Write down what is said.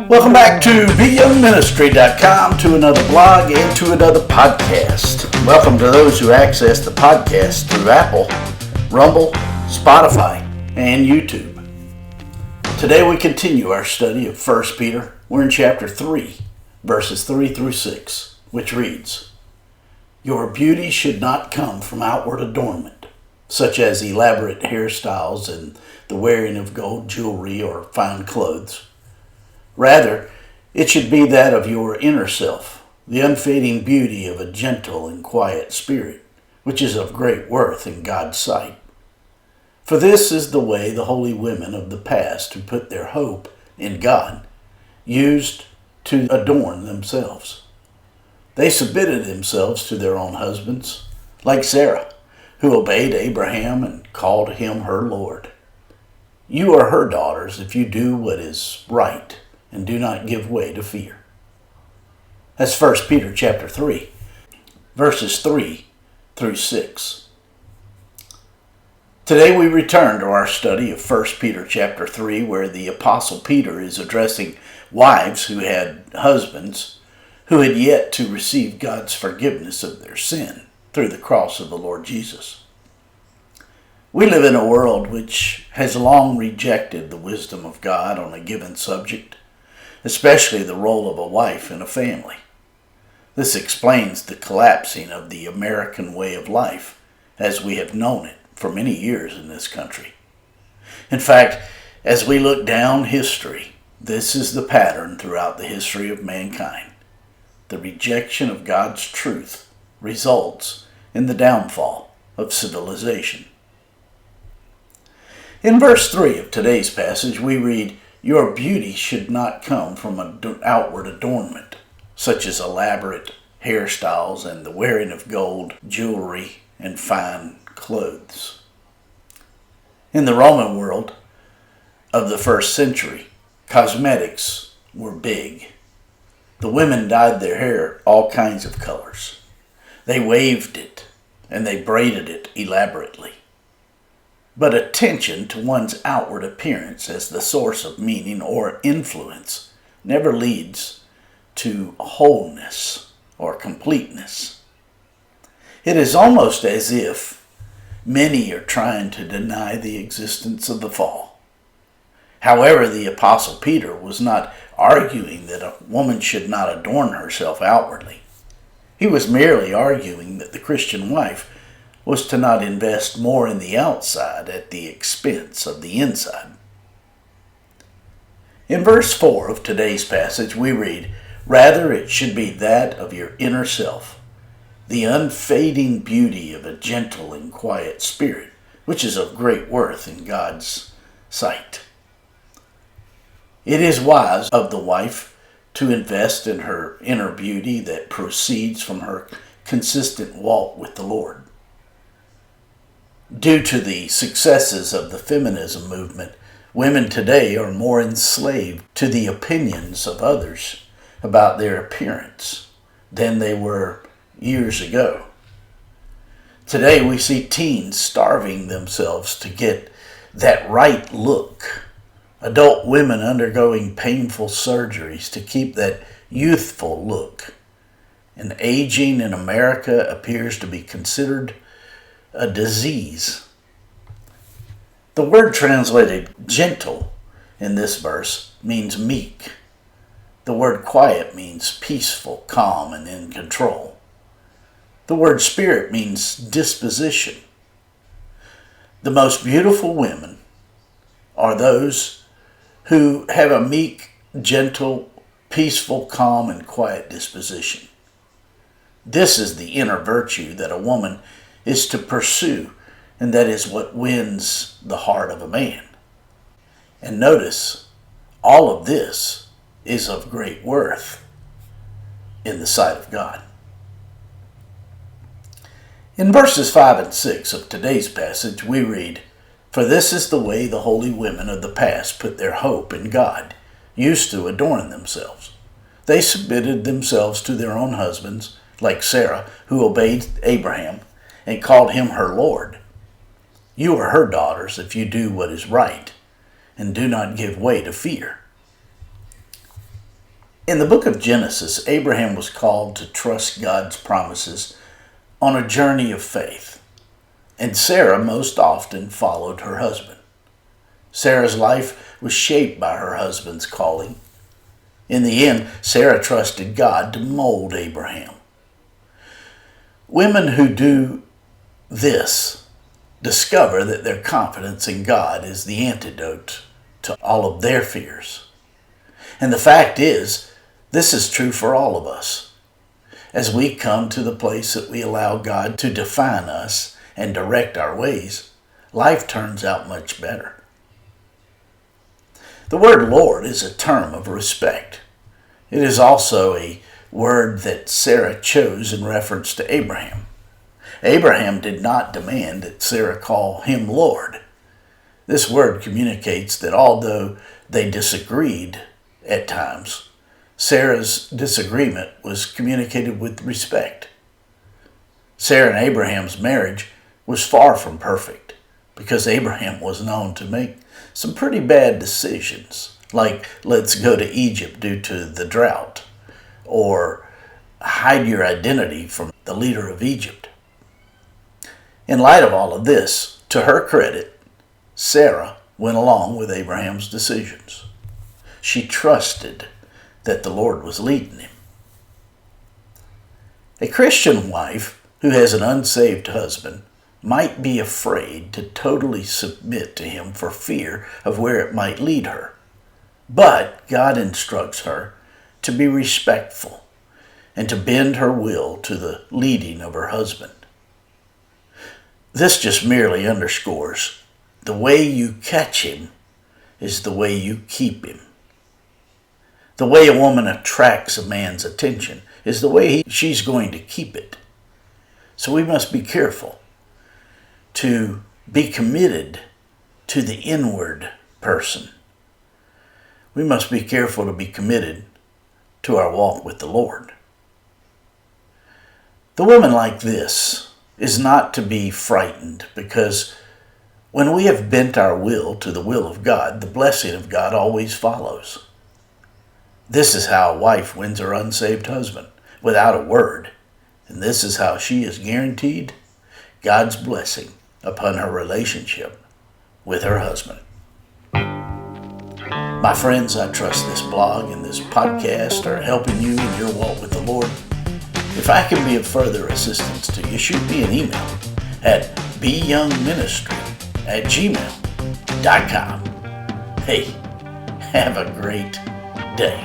Welcome back to BYoungMinistry.com, to another blog and to another podcast. Welcome to those who access the podcast through Apple, Rumble, Spotify, and YouTube. Today we continue our study of 1 Peter. We're in chapter 3, verses 3 through 6, which reads, "Your beauty should not come from outward adornment, such as elaborate hairstyles and the wearing of gold jewelry or fine clothes. Rather, it should be that of your inner self, the unfading beauty of a gentle and quiet spirit, which is of great worth in God's sight. For this is the way the holy women of the past who put their hope in God used to adorn themselves. They submitted themselves to their own husbands, like Sarah, who obeyed Abraham and called him her Lord. You are her daughters if you do what is right and do not give way to fear." That's 1 Peter chapter 3, verses 3 through 6. Today we return to our study of 1 Peter chapter 3, where the Apostle Peter is addressing wives who had husbands who had yet to receive God's forgiveness of their sin through the cross of the Lord Jesus. We live in a world which has long rejected the wisdom of God on a given subject, especially the role of a wife in a family. This explains the collapsing of the American way of life as we have known it for many years in this country. In fact, as we look down history, this is the pattern throughout the history of mankind. The rejection of God's truth results in the downfall of civilization. In verse 3 of today's passage, we read, "Your beauty should not come from an outward adornment, such as elaborate hairstyles and the wearing of gold, jewelry, and fine clothes." In the Roman world of the first century, cosmetics were big. The women dyed their hair all kinds of colors. They waved it and they braided it elaborately. But attention to one's outward appearance as the source of meaning or influence never leads to wholeness or completeness. It is almost as if many are trying to deny the existence of the fall. However, the Apostle Peter was not arguing that a woman should not adorn herself outwardly. He was merely arguing that the Christian wife was to not invest more in the outside at the expense of the inside. In verse 4 of today's passage we read, "Rather it should be that of your inner self, the unfading beauty of a gentle and quiet spirit, which is of great worth in God's sight." It is wise of the wife to invest in her inner beauty that proceeds from her consistent walk with the Lord. Due to the successes of the feminism movement, women today are more enslaved to the opinions of others about their appearance than they were years ago. Today we see teens starving themselves to get that right look, adult women undergoing painful surgeries to keep that youthful look, and aging in America appears to be considered a disease. The word translated gentle in this verse means meek. The word quiet means peaceful, calm, and in control. The word spirit means disposition. The most beautiful women are those who have a meek, gentle, peaceful, calm, and quiet disposition. This is the inner virtue that a woman is to pursue, and that is what wins the heart of a man. And notice, all of this is of great worth in the sight of God. In verses 5 and 6 of today's passage we read, "For this is the way the holy women of the past put their hope in God, used to adorn themselves. They submitted themselves to their own husbands, like Sarah, who obeyed Abraham and called him her Lord. You are her daughters if you do what is right and do not give way to fear." In the book of Genesis, Abraham was called to trust God's promises on a journey of faith, and Sarah most often followed her husband. Sarah's life was shaped by her husband's calling. In the end, Sarah trusted God to mold Abraham. Women who do this discover that their confidence in God is the antidote to all of their fears. And the fact is, this is true for all of us. As we come to the place that we allow God to define us and direct our ways, life turns out much better. The word Lord is a term of respect. It is also a word that Sarah chose in reference to Abraham. Abraham did not demand that Sarah call him Lord. This word communicates that although they disagreed at times, Sarah's disagreement was communicated with respect. Sarah and Abraham's marriage was far from perfect because Abraham was known to make some pretty bad decisions, like let's go to Egypt due to the drought, or hide your identity from the leader of Egypt. In light of all of this, to her credit, Sarah went along with Abraham's decisions. She trusted that the Lord was leading him. A Christian wife who has an unsaved husband might be afraid to totally submit to him for fear of where it might lead her. But God instructs her to be respectful and to bend her will to the leading of her husband. This just merely underscores the way you catch him is the way you keep him. The way a woman attracts a man's attention is the way she's going to keep it. So we must be careful to be committed to the inward person. We must be careful to be committed to our walk with the Lord. The woman like this is not to be frightened, because when we have bent our will to the will of God, the blessing of God always follows. This is how a wife wins her unsaved husband, without a word. And this is how she is guaranteed God's blessing upon her relationship with her husband. My friends, I trust this blog and this podcast are helping you in your walk with the Lord. If I can be of further assistance to you, shoot me an email at BYoungMinistry@gmail.com. Hey, have a great day.